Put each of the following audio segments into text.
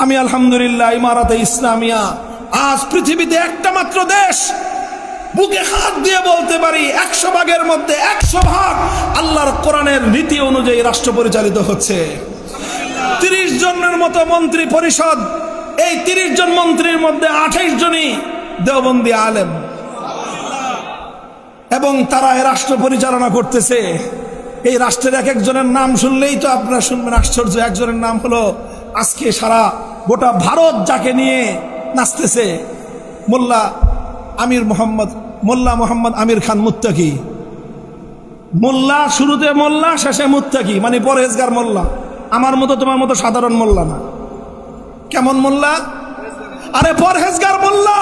আমি আলহামদুলিল্লাহ ইমারাতে ইসলামিয়া আজ পৃথিবীতে একটা মাত্র দেশ, বুকে হাত দিয়ে বলতে পারি 100 ভাগের মধ্যে 100 ভাগ আল্লাহর কোরআনের নীতি অনুযায়ী রাষ্ট্র পরিচালিত হচ্ছে। 30 জনের মতো মন্ত্রী পরিষদ, এই 30 জন মন্ত্রীর মধ্যে 28 জনই দেওবন্দি আলেম, এবং তারা এই রাষ্ট্র পরিচালনা করতেছে। এই রাষ্ট্রের এক একজনের নাম শুনলেই তো আপনারা শুনবেন আশ্চর্য। একজনের নাম হলো আজকে সারা গোটা ভারত যাকে নিয়ে নাচতেছে, মোল্লা মোহাম্মদ আমির খান মুত্তাকি। মোল্লা, শুরুতে মোল্লা, শেষে মুত্তাকি, মানে পরহেজগার মোল্লা। আমার মতো তোমার মতো সাধারণ মোল্লা না। কেমন মোল্লা? আরে পরহেজগার মোল্লা।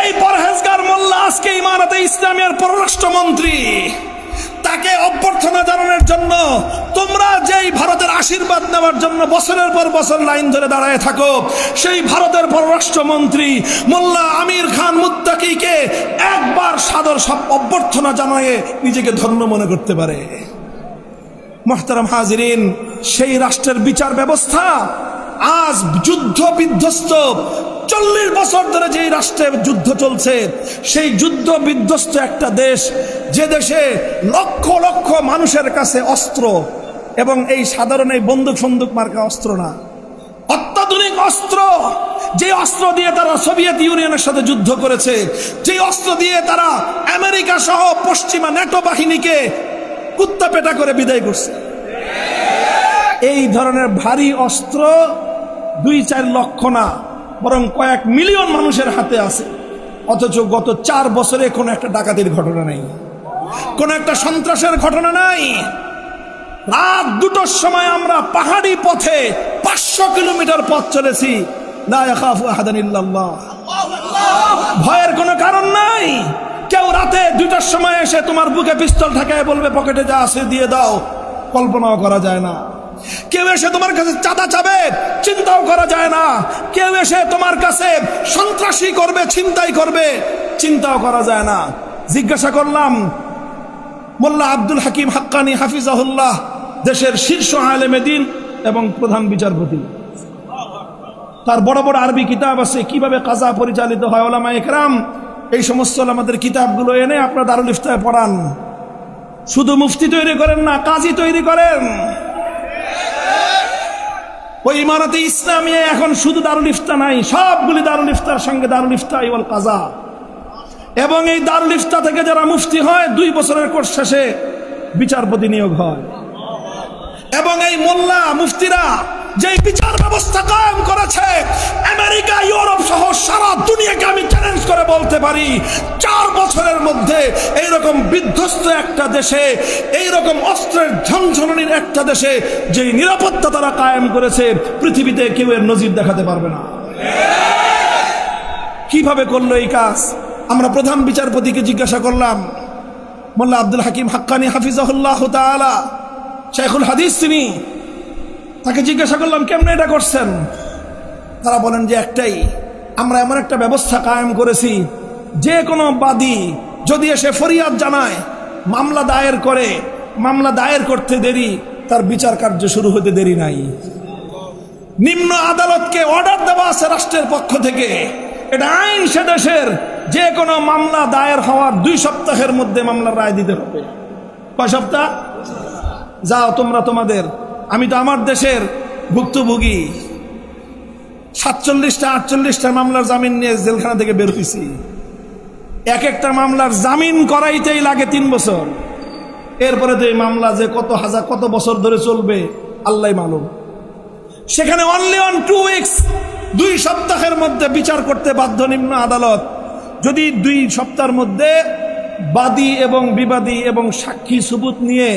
এই পরহেজগার মোল্লা আজকে ইমারতে ইসলামিয়ার পররাষ্ট্রমন্ত্রী। তাকে অভ্যর্থনা জানানোর জন্য তোমরা যেই ভারতের আশীর্বাদ নেওয়ার জন্য বছরের পর বছর লাইন ধরে দাঁড়ায় থাকো, সেই ভারতের পররাষ্ট্রমন্ত্রী মোল্লা আমির খান মুত্তাকিকে একবার সাদর অভ্যর্থনা জানিয়ে নিজেকে ধন্য মনে করতে পারে। মুহতারাম হাজিরিন, সেই রাষ্ট্রের বিচার ব্যবস্থা আজ যুদ্ধ বিধ্বস্ত। 40 বছর ধরে যেই রাষ্ট্রের যুদ্ধ চলছে, সেই যুদ্ধ বিধ্বস্ত একটা দেশ, যে দেশে লক্ষ লক্ষ মানুষের কাছে অস্ত্র, এবং এই সাধারণ এই বন্দুক মার্কা অস্ত্র না, অত্যাধুনিক অস্ত্র, যে অস্ত্র দিয়ে তারা সোভিয়েত ইউনিয়নের সাথে যুদ্ধ করেছে, যে অস্ত্র দিয়ে তারা আমেরিকা সহ পশ্চিমা ন্যাটো বাহিনীকে কুত্তা পেটা করে বিদায় করছে। এই ধরনের ভারী অস্ত্র 2-4 লক্ষ না, বরং কয়েক মিলিয়ন মানুষের হাতে আছে। অথচ গত 4 বছরে কোনো একটা ডাকাতির ঘটনা নেই, কোনো একটা সন্ত্রাসের ঘটনা নাই। রাত 2টোর সময় আমরা পাহাড়ি পথে 500 কিলোমিটার পথ চলেছি। লা ইয়াখাফু আহাদান ইল্লাল্লাহ, ভয়ের কোনো কারণ নাই। কেউ রাতে 2টার সময় এসে তোমার বুকে পিস্তল ঠেকায় বলবে পকেটে যা আছে দিয়ে দাও, কল্পনাও করা যায় না। কেউ এসে তোমার কাছে চাঁদা চাবে, চিন্তাও করা যায় না। কেউ এসে তোমার কাছে সন্ত্রাসী করবে, ছিনতাই করবে, চিন্তাও করা যায় না। জিজ্ঞাসা করলাম মোল্লা আব্দুল হাকিম হাক্কানি হাফিজাহুল্লাহ, দেশের শীর্ষ আলেমে দ্বীন এবং প্রধান বিচারপতি, তার বড় বড় আরবি কিতাব আছে কিভাবে কাজা পরিচালিত হয়। ওলামায়ে কেরাম এই সমস্ত আমাদের কিতাবগুলো এনে আপনারা দারুল ইফতায় পড়ান। শুধু মুফতি তৈরি করেন না, কাজী তৈরি করেন। ওই ইমারতে ইসলামিয়া এখন শুধু দারুল ইফতা নাই, সবগুলি দারুল ইফতার সঙ্গে দারুল ইফতা ওয়াল কাজা। এবং এই দারুল ইফতা থেকে যারা মুফতি হয় 2 বছরের কোর্স শেষে বিচারপতি নিয়োগ হয়। এবং এই মোল্লা মুফতিরা যে বিচার ব্যবস্থা কায়েম করেছে, আমেরিকা, ইউরোপ সহ সারা দুনিয়াকে আমি চ্যালেঞ্জ করে বলতে পারি 4 বছরের মধ্যে এইরকম বিধ্বস্ত একটা দেশে, এইরকম অস্ত্রের ঝনঝনানির একটা দেশে যে নিরাপত্তা তারা কায়েম করেছে, পৃথিবীতে কেউ এর নজির দেখাতে পারবে না। কিভাবে করলো এই কাজ? আমরা প্রধান বিচারপতিকে জিজ্ঞাসা করলাম, মোল্লা আব্দুল হাকিম হাক্কানি হাফিজাহুল্লাহ তাআলা, শাইখুল হাদিস তিনি, তাকে জিজ্ঞাসা করলাম কেমনে এটা করছেন? তারা বলেন যে একটাই, আমরা এমন একটা ব্যবস্থা কায়েম করেছি, যে কোনো বাদী যদি এসে ফরিয়াদ জানায়, মামলা দায়ের করে, মামলা দায়ের করতে দেরি, তার বিচার কার্য শুরু হতে দেরি নাই। নিম্ন আদালতকে অর্ডার দেওয়া আছে রাষ্ট্রের পক্ষ থেকে, এটা আইন, সে দেশের যে কোনো মামলা দায়ের হওয়ার 2 সপ্তাহের মধ্যে মামলার রায় দিতে হবে। কয় সপ্তাহ? যাও তোমরা তোমাদের, আমি তো আমার দেশের ভুক্তভোগী, 47টা 48টা মামলার জামিন নিয়ে জেলখানা থেকে বের হয়েছি। এক একটা মামলার জামিন করাইতেই লাগে 3 বছর। এরপরে তো এই মামলা যে কত বছর ধরে চলবে আল্লাহ মালুম। সেখানে অনলি অন 2 উইকস, 2 সপ্তাহের মধ্যে বিচার করতে বাধ্য নিম্ন আদালত। যদি 2 সপ্তাহের মধ্যে বাদী এবং বিবাদী এবং সাক্ষী সুবুত নিয়ে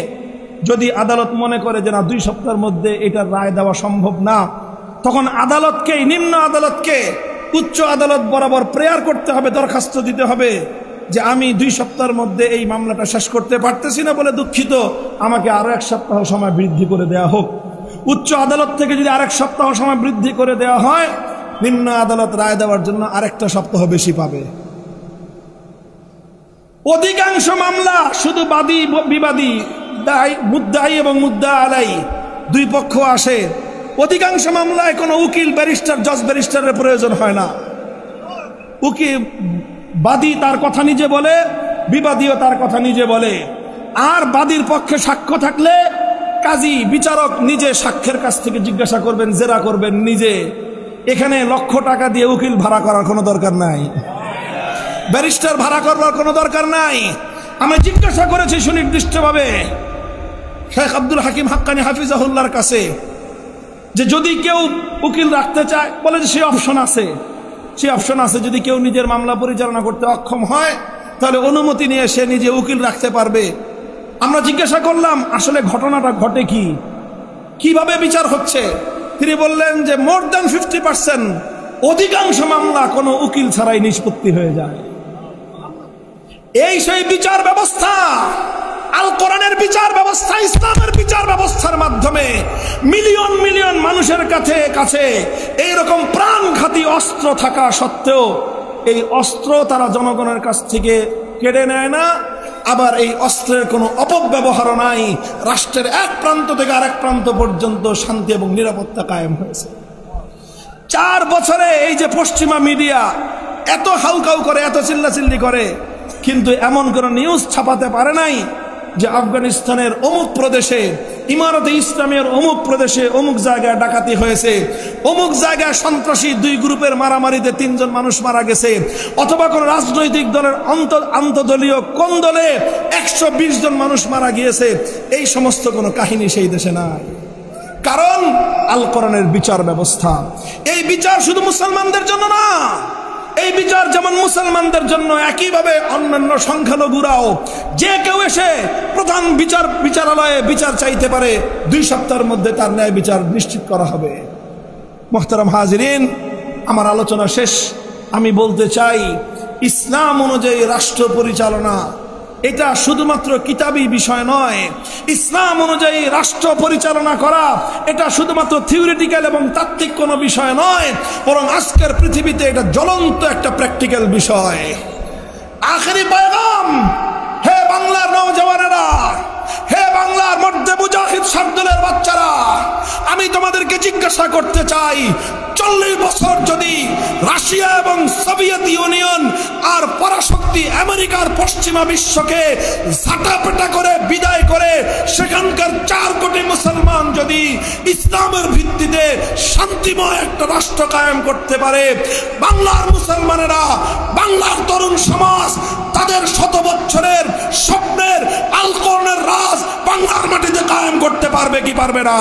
যদি আদালত মনে করে যে না 2 সপ্তাহের মধ্যে এটার রায় দেওয়া সম্ভব না, তখন আদালতকে, নিম্ন আদালতকে উচ্চ আদালত বরাবর প্রেয়ার করতে হবে, দরখাস্ত দিতে হবে যে আমি 2 সপ্তাহের মধ্যে এই মামলাটা শেষ করতে পারতেছি না বলে দুঃখিত, আমাকে আরো 1 সপ্তাহ সময় বৃদ্ধি করে দেয়া হোক। উচ্চ আদালত থেকে যদি আরেক সপ্তাহ সময় বৃদ্ধি করে দেওয়া হয়, নিম্ন আদালত রায় দেওয়ার জন্য আরেকটা সপ্তাহ বেশি পাবে। অধিকাংশ মামলা শুধু বাদী বিবাদী, মুদ্দাই এবং মুদ্দা আলাই 2 পক্ষ আসে, অধিকাংশ মামলায় কোনো উকিল, ব্যারিস্টার, জজ, ব্যারিস্টারের প্রয়োজন হয় না। উকিল বাদী তার কথা নিজে বলে, বিবাদীও তার কথা নিজে বলে। আর বাদীর পক্ষে সাক্ষ্য থাকলে কাজী, বিচারক নিজে সাক্ষ্যের কাছ থেকে জিজ্ঞাসা করবেন, জেরা করবেন নিজে। এখানে লক্ষ টাকা দিয়ে উকিল ভাড়া করার কোনো দরকার নাই, ব্যারিস্টার ভাড়া করবার কোনো দরকার নাই। আমি জিজ্ঞাসা করেছি সুনির্দিষ্টভাবে শেখ আব্দুল হাকিম হাক্কানি হাফিজাহুল্লাহর কাছে যে যদি কেউ উকিল রাখতে চায়, বলে যে সেই অপশন আছে, সেই অপশন আছে। যদি কেউ নিজের মামলা পরিচালনা করতে অক্ষম হয় তাহলে অনুমতি নিয়ে সে নিজে উকিল রাখতে পারবে। আমরা জিজ্ঞাসা করলাম আসলে ঘটনাটা ঘটে কি, কিভাবে বিচার হচ্ছে। তিনি বললেন যে মোর দ্যান 50%, অধিকাংশ মামলা কোনো উকিল ছাড়াই নিষ্পত্তি হয়ে যায়। এই সেই বিচার ব্যবস্থা, আল কোরআনের বিচার ব্যবস্থা, ইসলামের বিচার ব্যবস্থার মাধ্যমে মিলিয়ন মিলিয়ন মানুষের কাছে এইরকম প্রাণঘাতী অস্ত্র থাকা সত্ত্বেও এই অস্ত্র তারা জনগণের কাছ থেকে কেড়ে নেয় না। আবার এই অস্ত্রের কোনো অপব্যবহারও নাই। রাষ্ট্রের এক প্রান্ত থেকে আরেক প্রান্ত পর্যন্ত শান্তি এবং নিরাপত্তা কায়েম হয়েছে। 4 বছরে এই যে পশ্চিমা মিডিয়া এত হাউকাউ করে, এত চিল্লাচিল্লি করে, কিন্তু এমন কোন নিউজ ছাপাতে পারে নাই যে আফগানিস্তানের অমুক প্রদেশে, ইমারতে ইসলামের অমুক প্রদেশে অমুক জায়গায় ডাকাতি হয়েছে, অমুক জায়গায় সন্ত্রাসী 2 গ্রুপের মারামারিতে 3 জন মানুষ মারা গেছে, অথবা কোন রাজনৈতিক দলের আন্তদলীয় কোন দলে 120 জন মানুষ মারা গিয়েছে। এই সমস্ত কোনো কাহিনী সেই দেশে নাই। কারণ আল কোরআনের বিচার ব্যবস্থা, এই বিচার শুধু মুসলমানদের জন্য না, এই বিচার যেমন মুসলমানদের জন্য একইভাবে অন্যান্য সংখ্যালঘুরাও যে কেউ এসে প্রধান বিচারালয়ে বিচার চাইতে পারে, 2 সপ্তাহের মধ্যে তার ন্যায় বিচার নিশ্চিত করা হবে। মুহতারাম হাজিরিন, আমার আলোচনা শেষ। আমি বলতে চাই ইসলাম অনুযায়ী রাষ্ট্র পরিচালনা এটা শুধুমাত্র কিতাবী বিষয় নয়। ইসলাম অনুযায়ী রাষ্ট্র পরিচালনা করা এটা শুধুমাত্র থিওরিটিক্যাল এবং তাত্ত্বিক কোনো বিষয় নয়, বরং আজকের পৃথিবীতে এটা জ্বলন্ত একটা প্র্যাকটিক্যাল বিষয়। আখেরি পয়গাম, হে বাংলার নওজওয়ানেরা, হে বাংলার মধ্যে মুজাহিদ শারদুলের বাচ্চারা, আমি তোমাদেরকে জিজ্ঞাসা করতে চাই, 40 বছর যদি রাশিয়া এবং সোভিয়েত ইউনিয়ন আর পরাশক্তি আমেরিকার পশ্চিমা বিশ্বকে ঝাঁটাপেটা করে বিদায় করে সেখানকার 4 কোটি মুসলমান যদি ইসলামের ভিত্তিতে শান্তিময় একটা রাষ্ট্র কায়েম করতে পারে, বাংলার মুসলমানেরা, বাংলার তরুণ সমাজ তাদের 100 বছরের স্বপ্নের আল কোরআনের রাজ বাংলার মাটিতে কায়েম করতে পারবে কি পারবে না?